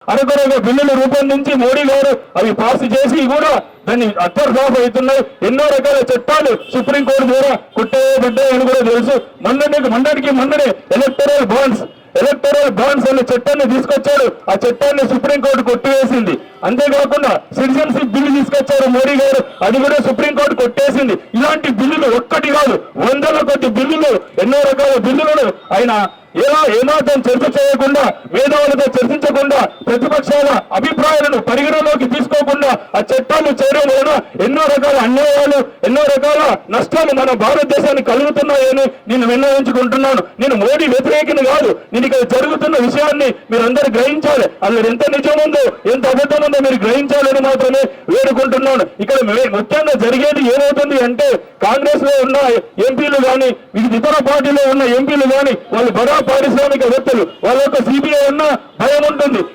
అరకొరగా బిల్లులు రూపొందించి మోడీ గారు అవి పాస్ చేసి కూడా దాన్ని అత్యర్థాఫ్ అవుతున్నాయి. ఎన్నో రకాల చట్టాలు సుప్రీంకోర్టు ద్వారా కొట్టేయబడ్డాయని కూడా తెలుసు. మొన్నటికి ఎలక్టరల్ బాండ్స్ అనే చట్టాన్ని తీసుకొచ్చాడు. ఆ చట్టాన్ని సుప్రీంకోర్టు కొట్టివేసింది. అంతేకాకుండా సిటిజన్షిప్ బిల్లు తీసుకొచ్చారు మోడీ గారు, అది కూడా సుప్రీంకోర్టు కొట్టేసింది. ఇలాంటి బిల్లులు ఒక్కటి కాదు, వందల కొద్ది బిల్లులు, ఎన్నో రకాల బిల్లులను ఆయన ఏమాత్రం చర్చ చేయకుండా, మేధావులతో చర్చించకుండా, ప్రతిపక్షాల అభిప్రాయాలను పరిగణలోకి తీసుకోకుండా ఆ చట్టాలు చేయడం వలన ఎన్నో రకాల అన్యాయాలు, ఎన్నో రకాల నష్టాలు మన భారతదేశానికి కలుగుతున్నాయని నేను విన్నవించుకుంటున్నాను. నేను మోడీ వ్యతిరేకిని కాదు. నేను ఇక్కడ జరుగుతున్న విషయాన్ని మీరందరూ గ్రహించాలి. అందులో ఎంత నిజం ఉందో, ఎంత అబద్ధం ఉందో మీరు గ్రహించాలని మాత్రమే వేడుకుంటున్నాను. ఇక్కడ ముఖ్యంగా జరిగేది ఏమవుతుంది అంటే, కాంగ్రెస్ లో ఉన్న ఎంపీలు కానీ, ఇతర పార్టీలో ఉన్న ఎంపీలు కానీ, వాళ్ళు బడా పారిశ్రామికవేత్తలు, వాళ్ళ యొక్క సిబిఐ ఉన్న భయం ఉంటుంది.